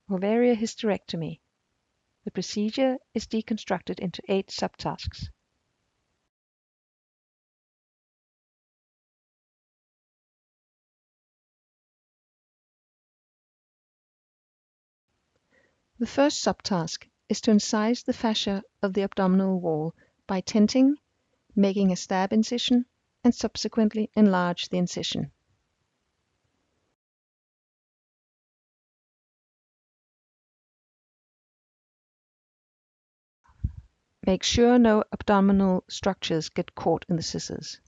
Ovariohysterectomy. The procedure is deconstructed into 8 subtasks. The first subtask is to incise the fascia of the abdominal wall by tenting, making a stab incision, and subsequently enlarge the incision. Make sure no abdominal structures get caught in the scissors.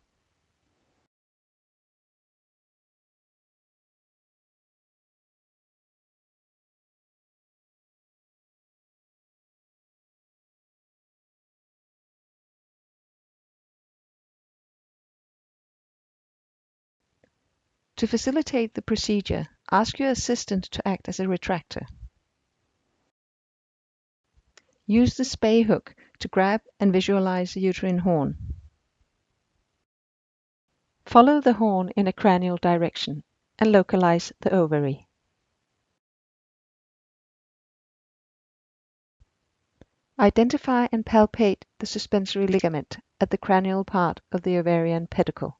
To facilitate the procedure, ask your assistant to act as a retractor. Use the SimSpay hook to grab and visualize the uterine horn. Follow the horn in a cranial direction and localize the ovary. Identify and palpate the suspensory ligament at the cranial part of the ovarian pedicle.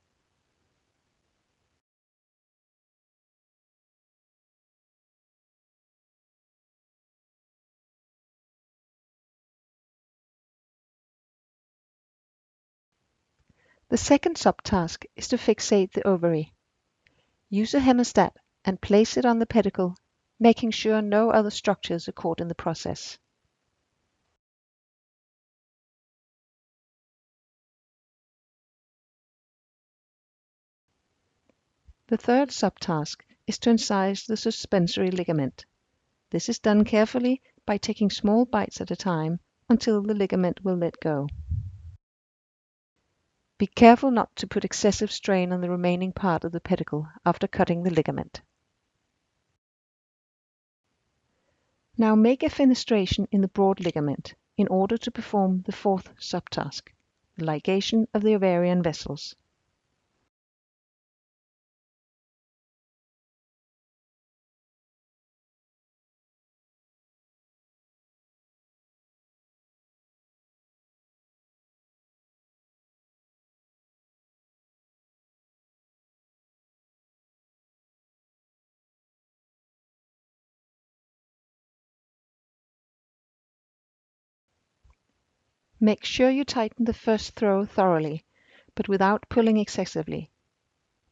The second subtask is to fixate the ovary. Use a hemostat and place it on the pedicle, making sure no other structures are caught in the process. The third subtask is to incise the suspensory ligament. This is done carefully by taking small bites at a time until the ligament will let go. Be careful not to put excessive strain on the remaining part of the pedicle after cutting the ligament. Now make a fenestration in the broad ligament in order to perform the fourth subtask, the ligation of the ovarian vessels. Make sure you tighten the first throw thoroughly, but without pulling excessively.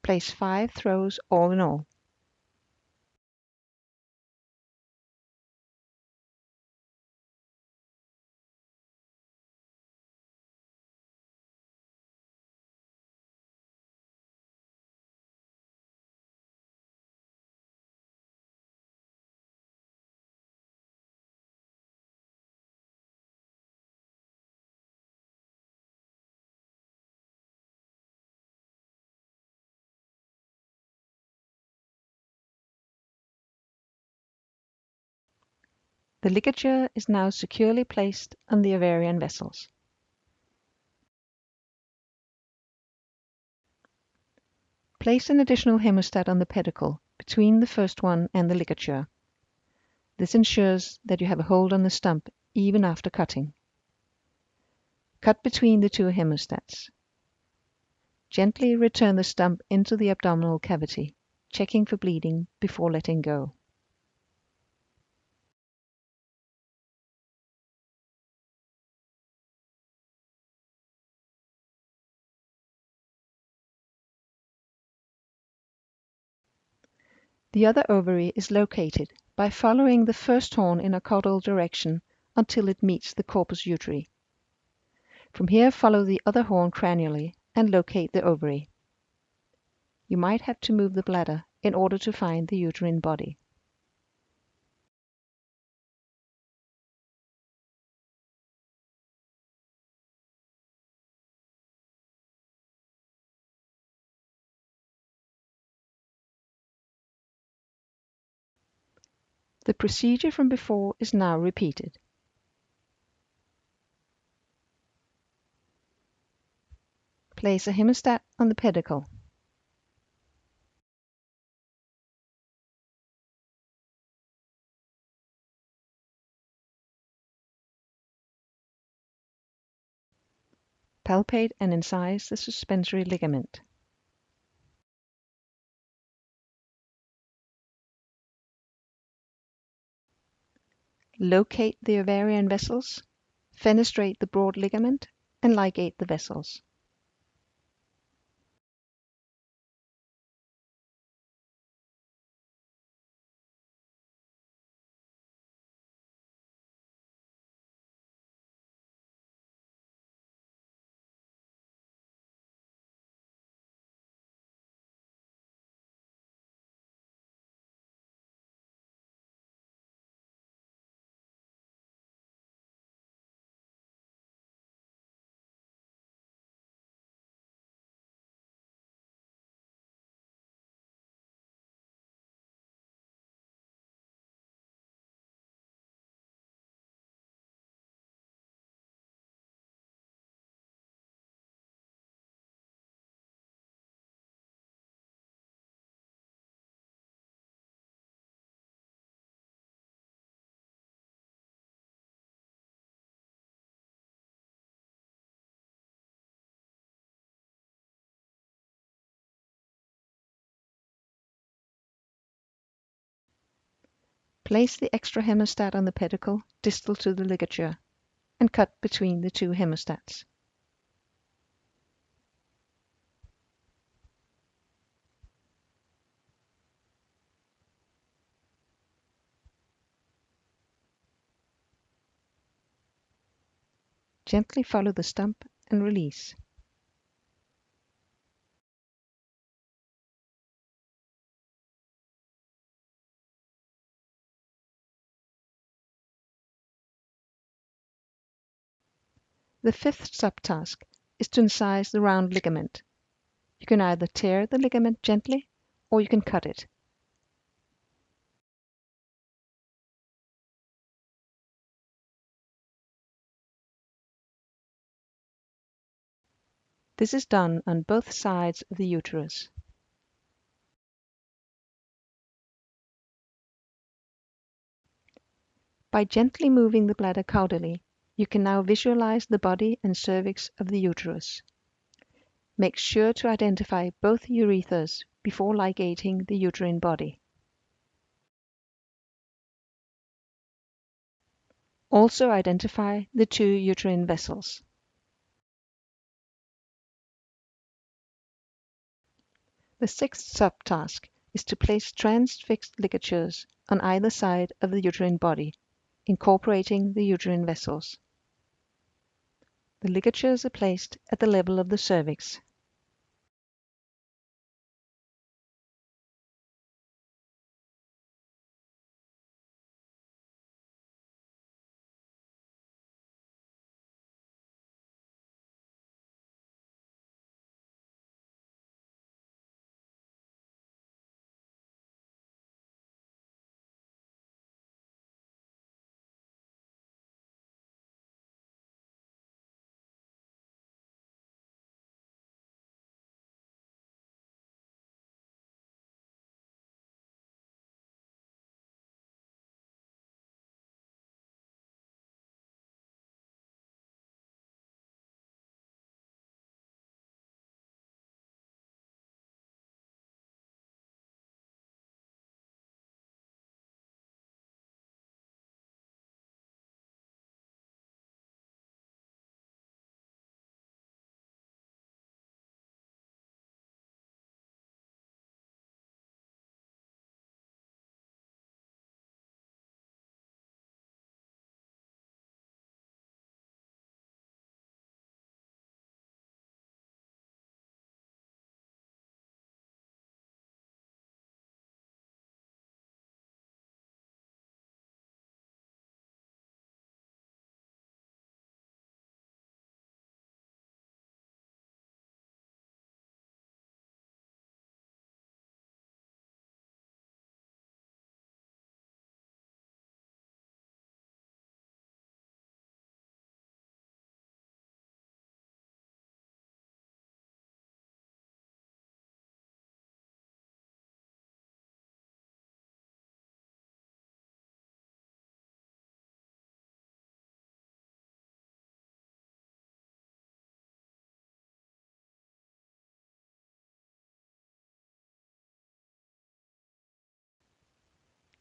Place 5 throws all in all. The ligature is now securely placed on the ovarian vessels. Place an additional hemostat on the pedicle between the first one and the ligature. This ensures that you have a hold on the stump even after cutting. Cut between the 2 hemostats. Gently return the stump into the abdominal cavity, checking for bleeding before letting go. The other ovary is located by following the first horn in a caudal direction until it meets the corpus uteri. From here, follow the other horn cranially and locate the ovary. You might have to move the bladder in order to find the uterine body. The procedure from before is now repeated. Place a hemostat on the pedicle. Palpate and incise the suspensory ligament. Locate the ovarian vessels, fenestrate the broad ligament, and ligate the vessels. Place the extra hemostat on the pedicle distal to the ligature and cut between the two hemostats. Gently follow the stump and release. The fifth subtask is to incise the round ligament. You can either tear the ligament gently or you can cut it. This is done on both sides of the uterus. By gently moving the bladder caudally, you can now visualize the body and cervix of the uterus. Make sure to identify both urethras before ligating the uterine body. Also identify the two uterine vessels. The sixth subtask is to place transfixed ligatures on either side of the uterine body, incorporating the uterine vessels. The ligatures are placed at the level of the cervix.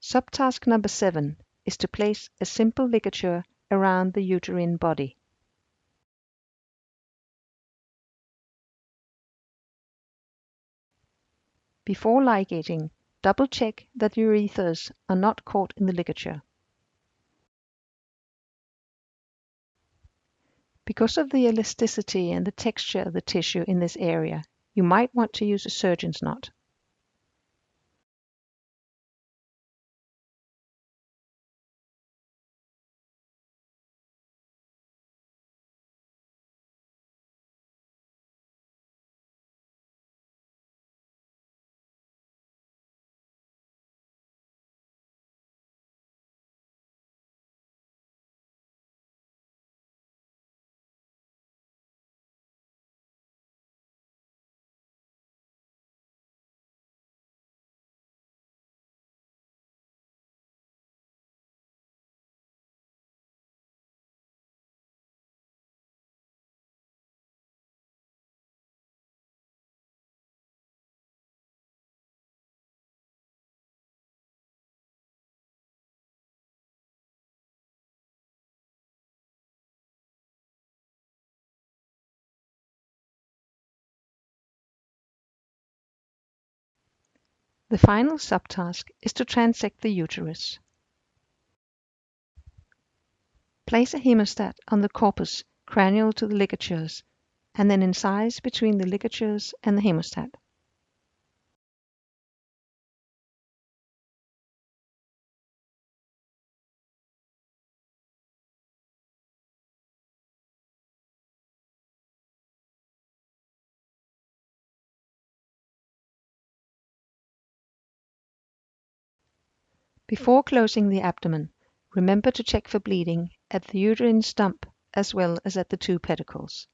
Subtask number 7 is to place a simple ligature around the uterine body. Before ligating, double-check that the urethras are not caught in the ligature. Because of the elasticity and the texture of the tissue in this area, you might want to use a surgeon's knot. The final subtask is to transect the uterus. Place a hemostat on the corpus cranial to the ligatures, and then incise between the ligatures and the hemostat. Before closing the abdomen, remember to check for bleeding at the uterine stump as well as at the two pedicles.